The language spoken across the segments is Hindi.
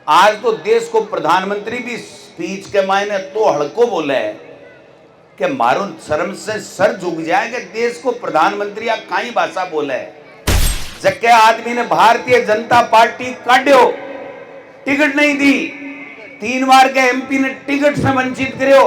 आज तो देश को प्रधानमंत्री भी स्पीच के मायने तो हड़को बोले है कि मारो शर्म से सर झुक जाए कि देश को प्रधानमंत्री या काई भाषा बोले है। जबकि आदमी ने भारतीय जनता पार्टी काटियो, टिकट नहीं दी, 3 बार के एमपी ने टिकट से वंचित करो।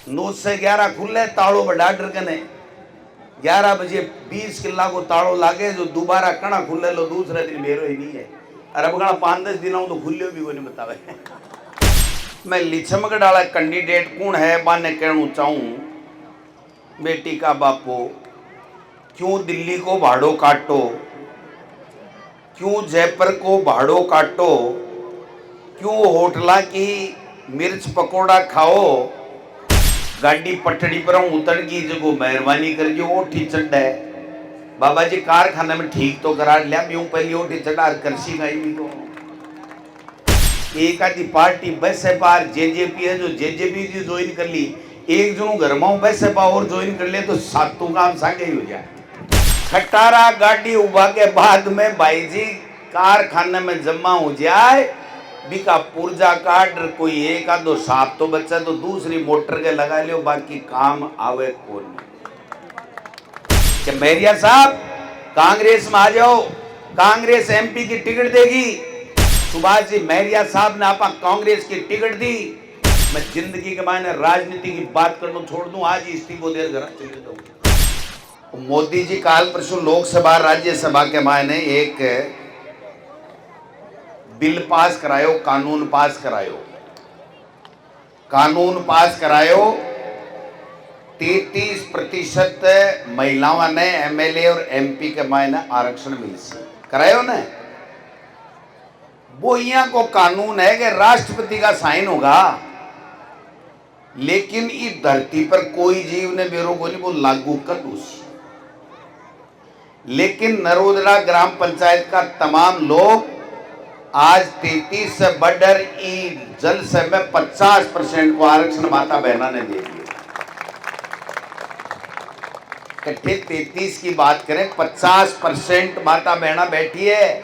9 से 11 खुले ताड़ो बड़ा डर कने 11 बजे 20 किला को ताड़ो लागे जो दोबारा कणा खुले लो दूसरे दिन मेरो ही नहीं है। अरे अब 5-10 दिनों तो खुलियो भी कोई नहीं बतावे। मैं लिछमगढ़ वाला कैंडिडेट कौन है बाने कहना चाहूं, बेटी का बापो क्यों दिल्ली को भाड़ो काटो, क्यों जयपुर को भाड़ो काटो, क्यों होटला की मिर्च पकोड़ा खाओ, गाड़ी पटड़ी पर उतर की जो मेहरबानी करके ओठी चढ़ है। बाबा जी कारखाने में ठीक तो करा लिया, यूं पहली ओठी चढ़ा कृषि का ही तो एक आधी पार्टी बस है पार जेजेपी है जो जेजेपी जी ज्वाइन कर ली, एक जनों घर में बस है और ज्वाइन कर ले तो सातों काम सागे ही हो जाए। खटारा गाड़ी उबा के बाद में भाई जी कारखाने में जमा हो जाए, बिका पुर्जा काट कोई एक आधो साफ तो बच्चा तो दूसरी मोटर के लगा लियो, बाकी काम आवे कौन। कि मेरिया साहब कांग्रेस में आ जाओ, कांग्रेस एमपी की टिकट देगी। सुभाष जी मेरिया साहब ने आपा कांग्रेस की टिकट दी। मैं जिंदगी के मायने राजनीति की बात करना छोड़ दूं, आज ही इस्तीफो देर घर चले जाऊं। मोदी जी काल परसों लोकसभा राज्यसभा के मायने एक बिल पास करायो, कानून पास करायो, कानून पास करायो। 33% महिलाओं ने एमएलए और एमपी के मायने आरक्षण मिल सी करायो ना। वो यहाँ को कानून है कि राष्ट्रपति का साइन होगा, लेकिन इस धरती पर कोई जीव ने बेरो को नहीं वो लागू कर दूस। लेकिन नरोदरा ग्राम पंचायत का तमाम लोग आज 33 से बढ़कर जल से में 50% को आरक्षण माता बहना ने दे दिया। कट्ठे 33 की बात करें, 50% माता बहना बैठी है।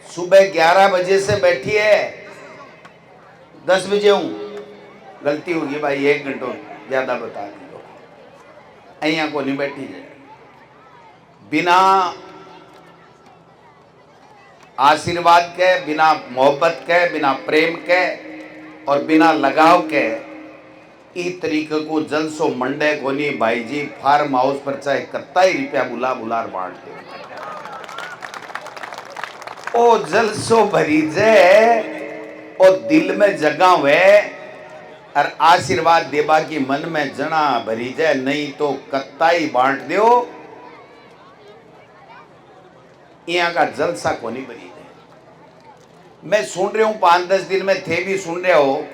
सुबह 11 बजे से बैठी है, 10 बजे हूं, गलती होगी भाई 1 घंटों ज्यादा बता दी तो अहिया को नहीं बैठी है। बिना आशीर्वाद के, बिना मोहब्बत के, बिना प्रेम के और बिना लगाव के इस तरीके को जलसो मंडे को नहीं भाई जी फार्म हाउस पर चाहे कत्ता ही रुपया बुला बुलार बांट दे ओ जलसो भरी जे ओ दिल में जगा हुए और आशीर्वाद देवा की मन में जना भरी जाए, नहीं तो कत्ता ही बांट दो। यहाँ का जलसा को नहीं भरी जाए। मैं सुन रहा हूं 5-10 दिन में थे भी सुन रहे हो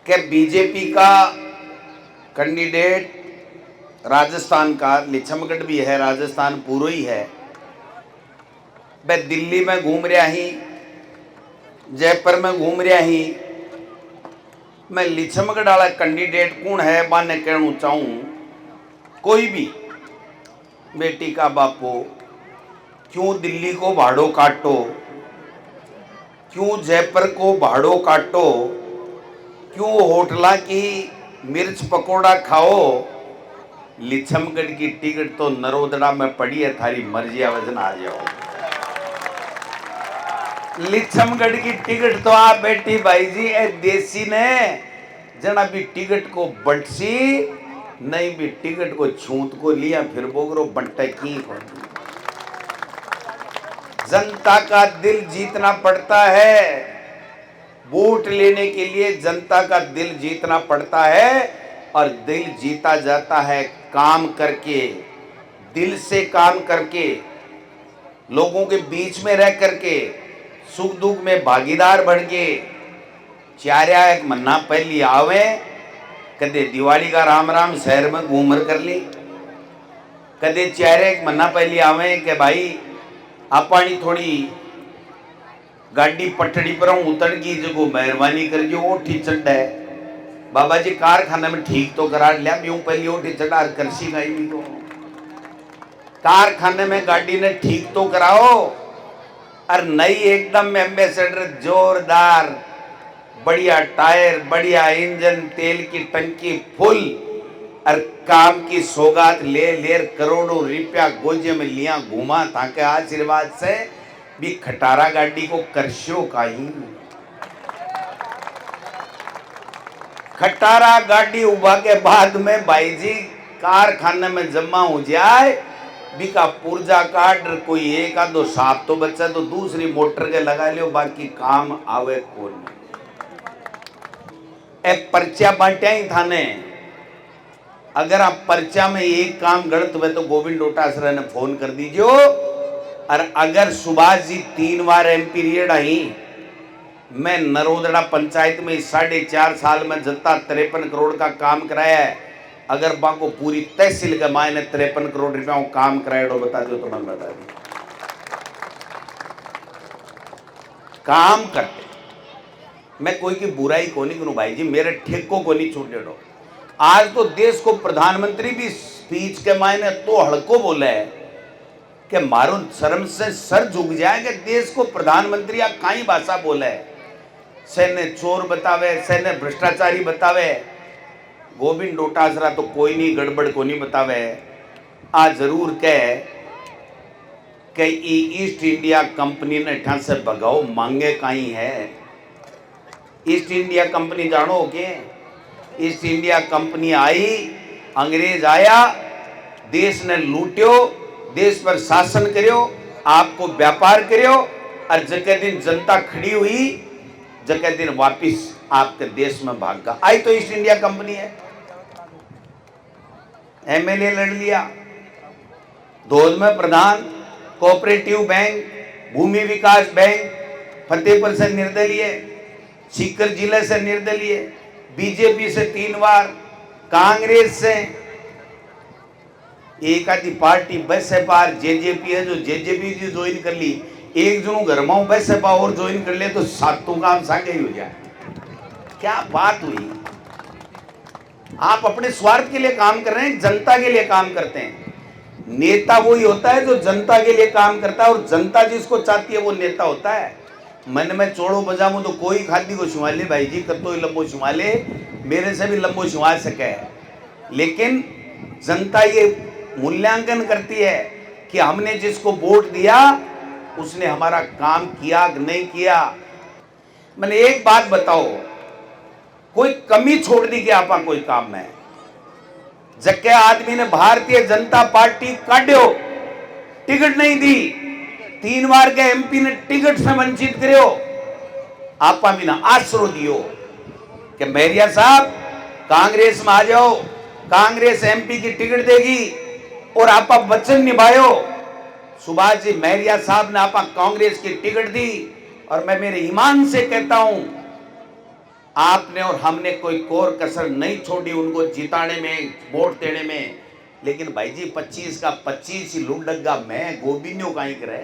कि बीजेपी का कैंडिडेट राजस्थान का, लिछमगढ़ भी है, राजस्थान पूरा ही है। मैं दिल्ली में घूम रहा ही, जयपुर में घूम रहा ही। मैं लिछमगढ़ वाला कैंडिडेट कौन है बाने कहना चाहूं, कोई भी बेटी का बापो क्यों दिल्ली को भाड़ो काटो, क्यों जयपुर को भाड़ो काटो, क्यों होटला की मिर्च पकोड़ा खाओ। लिछमगढ़ की टिकट तो नरोदड़ा में पड़ी है, थारी मर्जी वजन आ जाओ। लिछमगढ़ की टिकट तो आप बैठी भाई जी ए देसी ने जना भी टिकट को बंटसी नहीं भी टिकट को छूत को लिया फिर बोगरो बंटे की को। जनता का दिल जीतना पड़ता है, वोट लेने के लिए जनता का दिल जीतना पड़ता है और दिल जीता जाता है काम करके, दिल से काम करके, लोगों के बीच में रह करके, सुख दुख में भागीदार बढ़ के। चार्या एक मन्ना पहली आवे कदे दिवाली का राम राम शहर में घूमर कर ली, कदे चार्या एक मन्ना पहली आवे कि भाई आपानी थोड़ी गाड़ी पटड़ी पर उतर की जो मेहरबानी करके ओठी चढ़ है। बाबा जी कारखाने में ठीक तो करा लिया, यूं पहली ओठी चढ़ा कृषि का ही तो कारखाने में गाड़ी ने ठीक तो कराओ। और नई एकदम एम्बेसडर जोरदार, बढ़िया टायर, बढ़िया इंजन, तेल की टंकी फुल और काम की सौगात ले लेर करोड़ों रुपया गोजे में लिया घुमा ताके आशीर्वाद से भी खटारा गाड़ी को करशो का ही खटारा गाड़ी उबा के बाद में भाई जी कारखाने में जमा हो जाए बिका पुर्जा काट कोई एक आधो साफ तो बच्चा तो दूसरी मोटर के लगा लियो, बाकी काम आवे कौन। ए पर्चा बांटा ही थाने, अगर आप पर्चा में एक काम गलत हुए तो गोविंद डोटासरा ने फोन कर दीजिए। और अगर सुभाष जी 3 बार एमपी पीरियड आई, मैं नरोदड़ा पंचायत में 4.5 साल में जत्ता 53 करोड़ का काम कराया है। अगर बाको पूरी तहसील के मायने 53 करोड़ रुपया काम कराया बता दो तो मैं बता दी काम करते। मैं कोई की बुराई को नहीं करूं भाई जी, मेरे ठेकों को नहीं छूटने दो। आज तो देश को प्रधानमंत्री भी स्पीच के मायने तो हड़को बोला है कि मारो शर्म से सर झुक जाए कि देश को प्रधानमंत्री आप काई भाषा बोला है। सैन्य चोर बतावे, सैन्य भ्रष्टाचारी बतावे, गोविंद डोटासरा तो कोई नहीं गड़बड़ को नहीं बतावे। आ जरूर कह कि ईस्ट इंडिया कंपनी ने ठा से भगाओ मांगे काई है। ईस्ट इंडिया कंपनी जानो के, ईस्ट इंडिया कंपनी आई, अंग्रेज आया, देश ने लूट्यो, देश पर शासन करियो, आपको व्यापार करियो, और जगह दिन जनता खड़ी हुई, जगह दिन वापिस आपके देश में भाग गया। आई तो ईस्ट इंडिया कंपनी है। एमएलए लड़ लिया, धोध में प्रधान, कोऑपरेटिव बैंक, भूमि विकास बैंक, फतेहपुर से निर्दलीय, सीकर जिले से निर्दलीय, बीजेपी से 3 बार, कांग्रेस से एक आधी पार्टी बस है पार जेजेपी है, जो जेजेपी जो ज्वाइन कर ली, एक जनों घर में बस है और ज्वाइन कर ले तो सातों काम सागे ही हो जाए। क्या बात हुई। आप अपने स्वार्थ के लिए काम कर रहे हैं, जनता के लिए काम करते हैं। नेता वही होता है जो जनता के लिए काम करता है, और जनता जिसको चाहती है वो नेता होता है। मन में चोड़ो बजामू तो कोई खादी को छुआ भाई जी, कतो ही लंबो छुआ ले, मेरे से भी लंबो छुआ सके। लेकिन जनता ये मूल्यांकन करती है कि हमने जिसको वोट दिया उसने हमारा काम किया कि नहीं किया। मैंने एक बात बताओ, कोई कमी छोड़ दी क्या आपा कोई काम में? जक्के आदमी ने भारतीय जनता पार्टी काट्यो, टिकट नहीं दी, 3 बार के एमपी ने टिकट से वंचित करो, आपा भी ना आश्रो दियो कि मेरिया साहब कांग्रेस में आ जाओ, कांग्रेस एमपी की टिकट देगी, और आपा वचन निभायो। सुभाष जी मेरिया साहब ने आपा कांग्रेस की टिकट दी, और मैं मेरे ईमान से कहता हूं आपने और हमने कोई कोर कसर नहीं छोड़ी उनको जिताने में, वोट देने में। लेकिन भाई जी 25 का 25 ही लुडगा मैं गोबिन्यो का ही करे।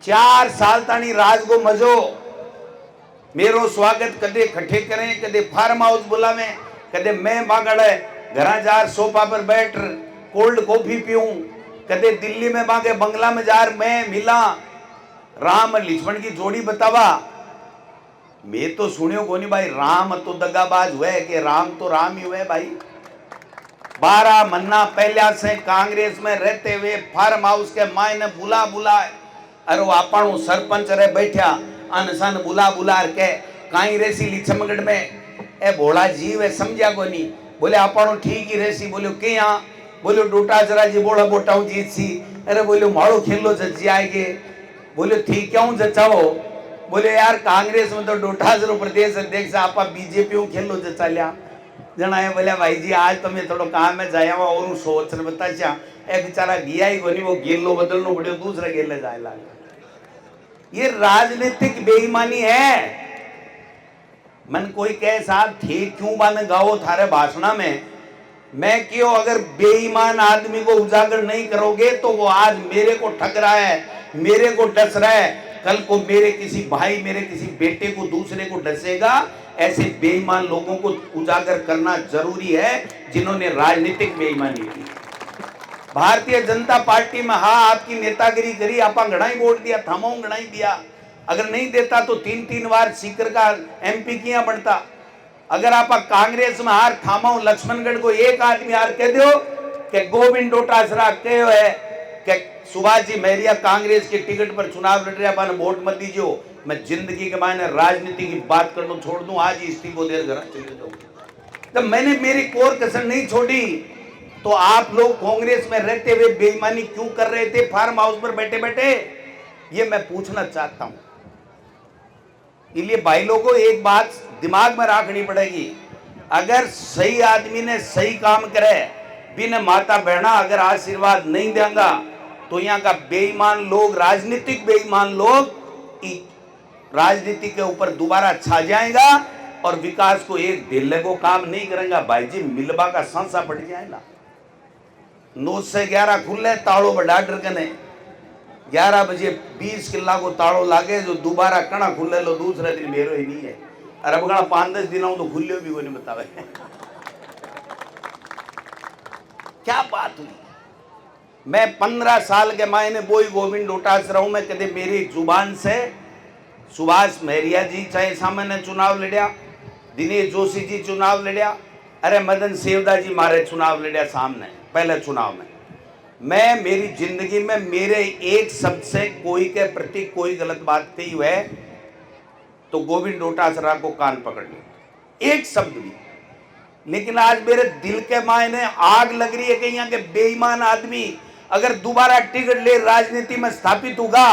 4 साल तानी राज को मजो, मेरो स्वागत कदे खठे करें, कदे फार्म हाउस बुलावे, कदे मैं बागड़े घरा जार सोफा पर बैठ कोल्ड कॉफी पीऊं, कदे दिल्ली में बागे बंगला में जार मैं मिला, राम लक्ष्मण की जोड़ी बतावा। मैं तो सुनियो कोनी भाई, राम तो दगाबाज हुए कि राम तो राम ही हुए भाई। 12 महीना पहले से कांग्रेस में रहते हुए फार्म हाउस के मायने बुला अरे वो आपणो सरपंच रहे बैठा अनसन बुला के काई रेसी लिछमगढ़ में ए भोला जी वे समझा को नहीं। बोले आपणो ठीक ही रेसी। बोलो के यहाँ? बोलो डोटासरा जी बोला बोटाऊ जीत सी। अरे बोलो माड़ो खेलो जची आएगे। बोले ठीक क्यों जचाओ? बोले यार कांग्रेस में तो डोटासरो प्रदेश अध्यक्ष आपा बीजेपी खेलो जचा लिया जना। बोले भाई जी आज तो मैं थोड़ा काम में जाया हुआ और सोच रहे बता चा ए बेचारा गया ही कोनी, वो गेलो बदलनो पड़े दूसरा गेले जाए लगा। ये राजनीतिक बेईमानी है। मन कोई कहे साहब ठीक क्यों बन गाओ थारे भाषणा में, मैं क्यों अगर बेईमान आदमी को उजागर नहीं करोगे तो वो आज मेरे को ठग रहा है, मेरे को डस रहा है, कल को मेरे किसी भाई मेरे किसी बेटे को दूसरे को डसेगा। ऐसे बेईमान लोगों को उजागर करना जरूरी है जिन्होंने राजनीतिक बेईमानी की। भारतीय जनता पार्टी में हाँ आपकी नेतागिरी करी, आपा घणाई वोट दिया, थामो घणाई दिया। अगर नहीं देता तो 3-3 बार सीकर का एमपी किया बनता। अगर आप कांग्रेस में हार थामो, लक्ष्मणगढ़ को एक आदमी हार कह दो कि गोविंद डोटासरा कहो है कि सुभाष जी मेरिया कांग्रेस के टिकट पर चुनाव लड़ रहे हैं, वोट मत दीजिए, मैं जिंदगी के मायने राजनीति की बात करना छोड़ दूं, आज ही इस्तीफा देर घर चले जाऊं। जब मैंने मेरी कोर कसर नहीं छोड़ी तो आप लोग कांग्रेस में रहते हुए बेईमानी क्यों कर रहे थे फार्म हाउस पर बैठे बैठे, ये मैं पूछना चाहता हूं। इसलिए भाई लोगों एक बात दिमाग में रखनी पड़ेगी, अगर सही आदमी ने सही काम करे, बिना माता बहना अगर आशीर्वाद नहीं देगा तो यहाँ का बेईमान लोग, राजनीतिक बेईमान लोग राजनीति के ऊपर दोबारा छा जाएगा और विकास को एक दिल्ले को काम नहीं करेगा। भाई जी मिलबा का संसा पड़ जाएगा। 9 से 11 खुले ताड़ो बड़ा डर कने 11 बजे 20 किला को ताड़ो लागे, जो दोबारा कणा खुले लो दूसरे दिन मेरो ही नहीं है। अरे अब 5-10 दिन तो खुले भी कोई नहीं बतावे। क्या बात हुई। मैं 15 साल के मायने बोई गोविंद डोटासरा हूं, मैं कदे मेरी जुबान से सुभाष मेहरिया जी चाहे सामान्य चुनाव लड़िया, दिनेश जोशी जी चुनाव लड़िया, अरे मदन सेवदा जी मारे चुनाव लड़िया सामने पहले चुनाव में। मैं मेरी जिंदगी में मेरे एक शब्द से कोई के प्रति कोई गलत बात कही हुए तो गोविंद डोटासरा को कान पकड़ लिया, एक शब्द भी। लेकिन आज मेरे दिल के मायने आग लग रही है कि यहाँ के बेईमान आदमी अगर दोबारा टिकट ले राजनीति में स्थापित होगा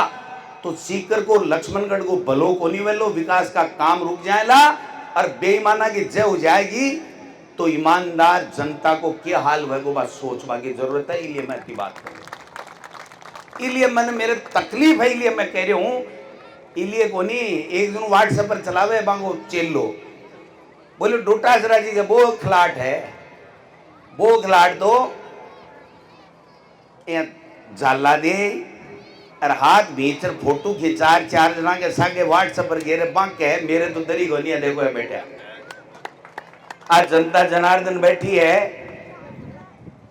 तो सीकर को, लक्ष्मणगढ़ को भलो को नहीं वेलो, विकास का काम रुक जाएगा और बेईमाना की जय हो जाएगी तो ईमानदार जनता को क्या हाल होगा बात सोचवा की जरूरत है। इसलिए मैं की बात कर रहा हूं, इसलिए मैंने मेरे तकलीफ है, इसलिए मैं कह रहा हूं। इसलिए को नहीं एक दिन व्हाट्सएप पर चलावे बांगो चेल लो, बोले डोटासरा जी के वो खिलाट है, वो खिलाट दो झाला दे और हाथ भीतर फोटो खिंचार 4 जना के सागे व्हाट्सएप पर घेरे बांके है, मेरे तो दरी गोनिया देखो है बेटा। आज जनता जनार्दन बैठी है